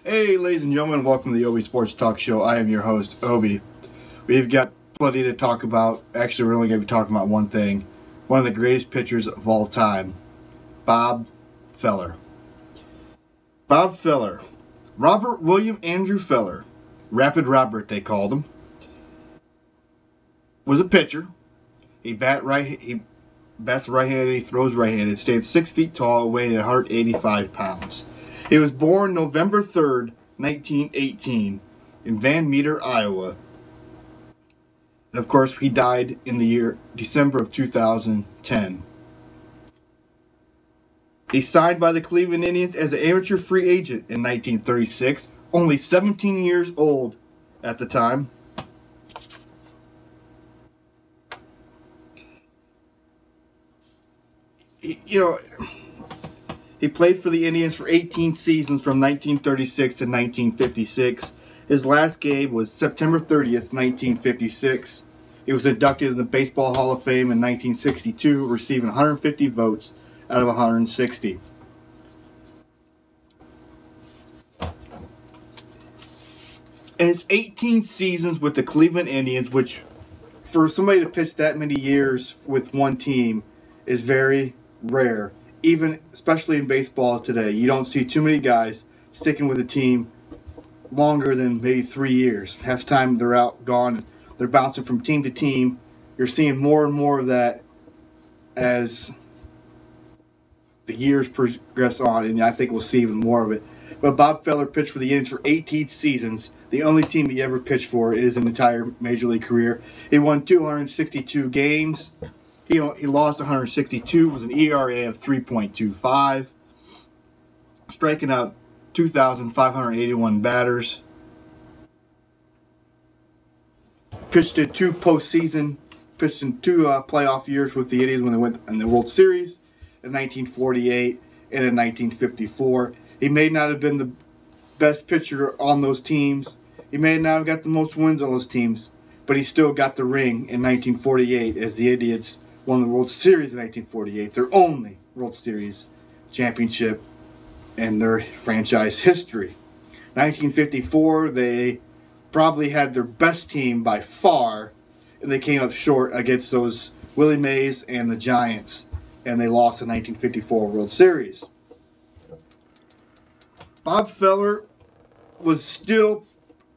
Hey, ladies and gentlemen, welcome to the Obi Sports Talk Show. I am your host, Obi. We've got plenty to talk about. Actually, we're only going to be talking about one thing. One of the greatest pitchers of all time, Bob Feller. Bob Feller. Robert William Andrew Feller. Rapid Robert, they called him. Was a pitcher. He bats right-handed, he throws right-handed, stands 6 feet tall, weighing 185 pounds. He was born November 3rd, 1918, in Van Meter, Iowa. And of course, he died in the year December of 2010. He signed by the Cleveland Indians as an amateur free agent in 1936, only 17 years old at the time. He played for the Indians for 18 seasons from 1936 to 1956. His last game was September 30th, 1956. He was inducted in the Baseball Hall of Fame in 1962, receiving 150 votes out of 160. In his 18 seasons with the Cleveland Indians, which for somebody to pitch that many years with one team is very rare. Even especially in baseball today, you don't see too many guys sticking with a team longer than maybe 3 years. Half the time they're out, gone, they're bouncing from team to team. You're seeing more and more of that as the years progress on, and I think we'll see even more of it. But Bob Feller pitched for the Indians for 18 seasons, the only team he ever pitched for in his entire major league career. He won 262 games. He lost 162, was an ERA of 3.25, striking out 2,581 batters. Pitched in two playoff years with the Indians when they went in the World Series in 1948 and in 1954. He may not have been the best pitcher on those teams. He may not have got the most wins on those teams, but he still got the ring in 1948 as the Indians won the World Series in 1948, their only World Series championship in their franchise history. 1954, they probably had their best team by far, and they came up short against those Willie Mays and the Giants, and they lost the 1954 World Series. Bob Feller was still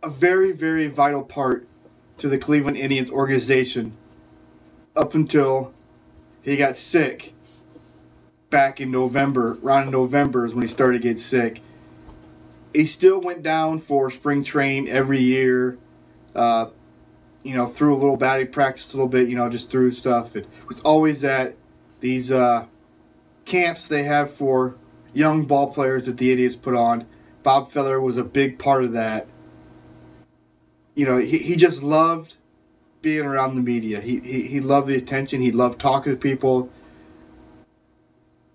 a very, very vital part to the Cleveland Indians organization up until he got sick back in November. Around November is when he started to get sick. He still went down for spring train every year, through a little batting practice a little bit, just through stuff. It was always at these camps they have for young ball players that the Indians put on. Bob Feller was a big part of that. He just loved being around the media. He loved the attention. He loved talking to people.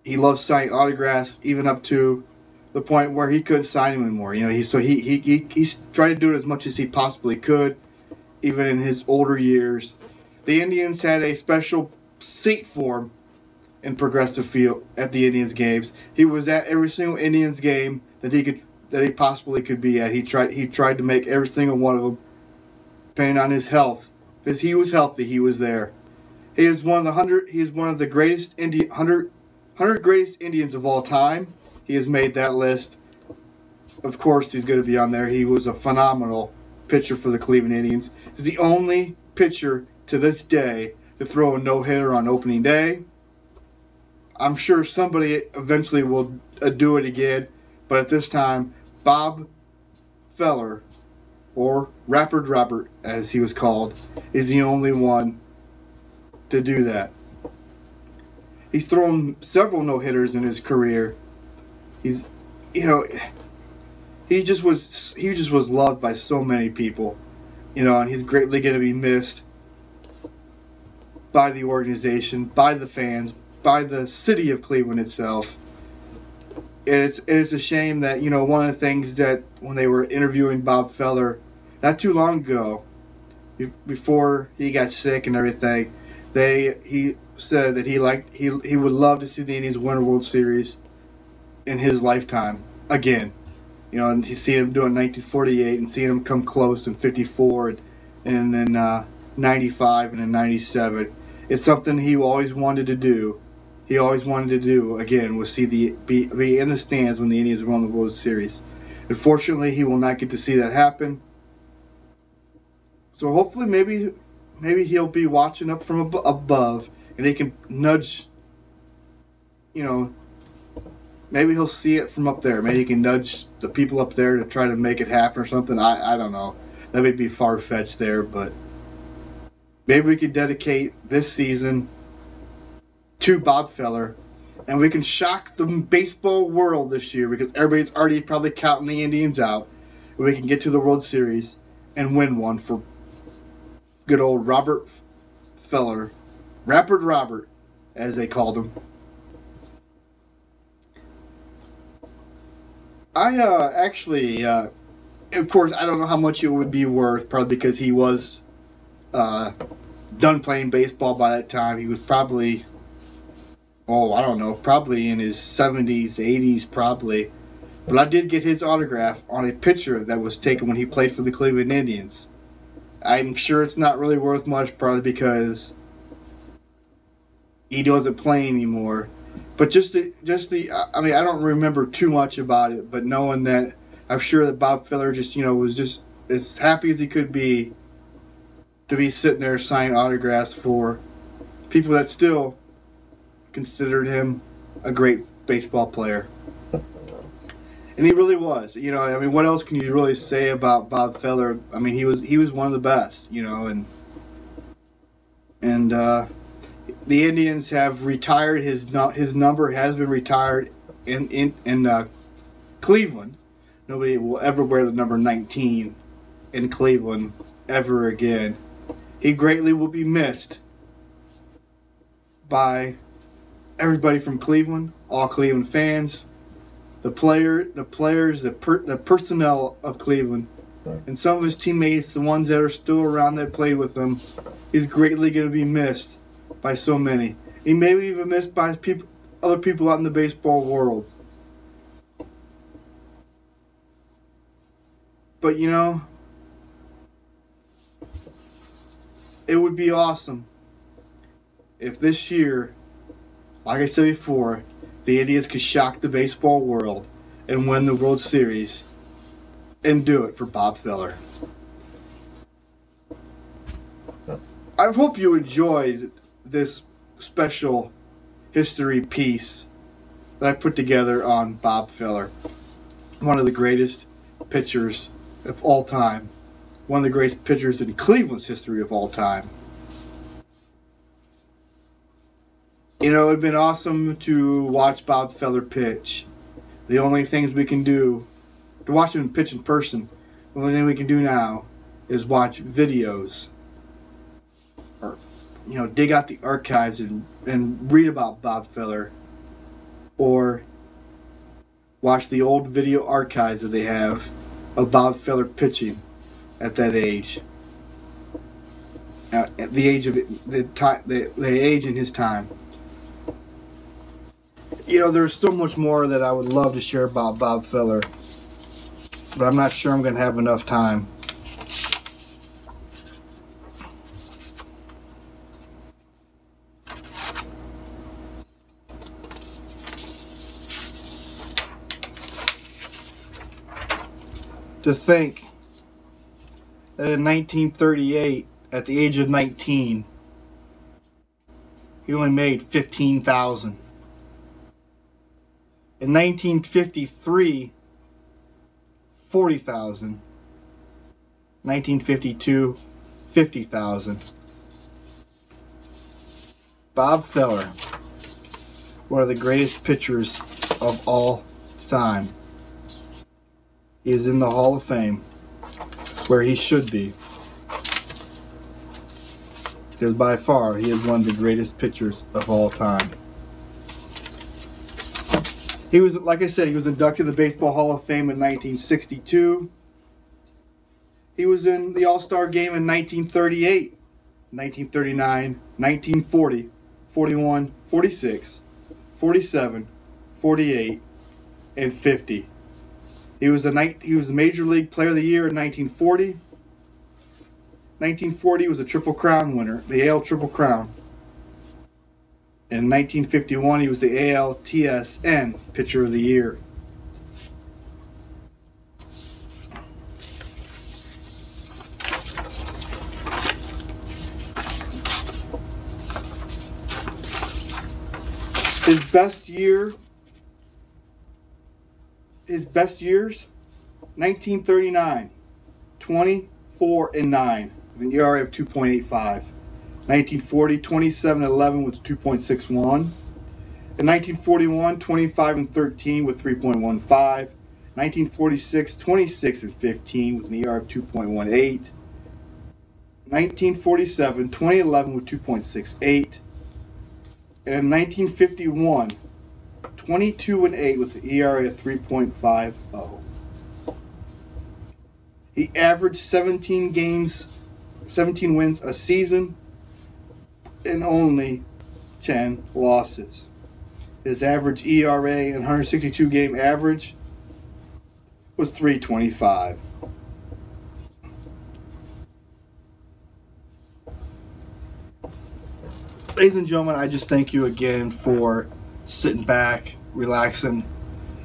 He loved signing autographs, even up to the point where he couldn't sign them anymore. He tried to do it as much as he possibly could, even in his older years. The Indians had a special seat for him in Progressive Field at the Indians games. He was at every single Indians game that he possibly could be at. He tried to make every single one of them, depending on his health. Because he was healthy, he was there. He is one of the 100. He is one of the greatest 100 greatest Indians of all time. He has made that list. Of course, he's going to be on there. He was a phenomenal pitcher for the Cleveland Indians. He's the only pitcher to this day to throw a no-hitter on opening day. I'm sure somebody eventually will do it again, but at this time, Bob Feller, or Rapid Robert as he was called, is the only one to do that. He's thrown several no-hitters in his career. He just was loved by so many people, and he's greatly going to be missed by the organization, by the fans, by the city of Cleveland itself. And it's a shame that, one of the things that when they were interviewing Bob Feller not too long ago, before he got sick and everything, he said that he would love to see the Indians win a World Series in his lifetime again. You know, and he's seeing him doing 1948 and seeing him come close in 54 and then 95 and then 97. It's something he always wanted to do. He always wanted to do again was see be in the stands when the Indians won the World Series. Unfortunately, he will not get to see that happen. So hopefully, maybe he'll be watching up from above, and he can nudge. You know, maybe he'll see it from up there. Maybe he can nudge the people up there to try to make it happen or something. I don't know. That may be far fetched there, but maybe we could dedicate this season to Bob Feller, and we can shock the baseball world this year because everybody's already probably counting the Indians out. And we can get to the World Series and win one for good old Robert Feller, Rapid Robert, as they called him. I actually, of course, I don't know how much it would be worth, probably because he was done playing baseball by that time. He was probably, oh, I don't know, probably in his 70s, 80s, probably. But I did get his autograph on a picture that was taken when he played for the Cleveland Indians. I'm sure it's not really worth much, probably because he doesn't play anymore. But I mean, I don't remember too much about it, but knowing that, I'm sure that Bob Feller just, was just as happy as he could be to be sitting there signing autographs for people that still considered him a great baseball player. And he really was. I mean, what else can you really say about Bob Feller? I mean, he was one of the best, and the Indians have retired his number has been retired in Cleveland. Nobody will ever wear the number 19 in Cleveland ever again. He greatly will be missed by everybody from Cleveland, all Cleveland fans, the players, the personnel of Cleveland, and some of his teammates, the ones that are still around that played with him. He's greatly going to be missed by so many. He may be even missed by other people out in the baseball world. But it would be awesome if this year, like I said before, the Indians could shock the baseball world and win the World Series and do it for Bob Feller. I hope you enjoyed this special history piece that I put together on Bob Feller, one of the greatest pitchers of all time, one of the greatest pitchers in Cleveland's history of all time. It would have been awesome to watch Bob Feller pitch. The only things we can do to watch him pitch in person, the only thing we can do now is watch videos or dig out the archives and read about Bob Feller, or watch the old video archives that they have of Bob Feller pitching at that age, at the age of the age in his time. There's so much more that I would love to share about Bob Feller, but I'm not sure I'm going to have enough time. To think that in 1938, at the age of 19, he only made $15,000. In 1953, $40,000. 1952, $50,000. Bob Feller, one of the greatest pitchers of all time. He is in the Hall of Fame, where he should be. Because by far, he is one of the greatest pitchers of all time. He was, like I said, he was inducted to the Baseball Hall of Fame in 1962. He was in the All-Star Game in 1938, 1939, 1940, 41, 46, 47, 48, and 50. He was the Major League Player of the Year in 1940. 1940 was a Triple Crown winner, the AL Triple Crown. In 1951, he was the ALTSN Pitcher of the Year. His best years, 1939, 24-9, with an ERA of 2.85. 1940, 27-11 with 2.61. In 1941, 25-13 with 3.15. 1946, 26-15 with an ERA of 2.18. 1947, 2011 with 2.68. And in 1951, 22-8 with an ERA of 3.50. He averaged 17 wins a season and only 10 losses. His average ERA and 162 game average was 3.25. Ladies and gentlemen, I just thank you again for sitting back, relaxing,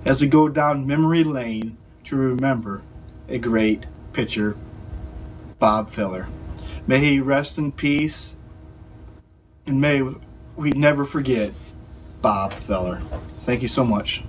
as we go down memory lane to remember a great pitcher, Bob Feller. May he rest in peace, and may we never forget Bob Feller. Thank you so much.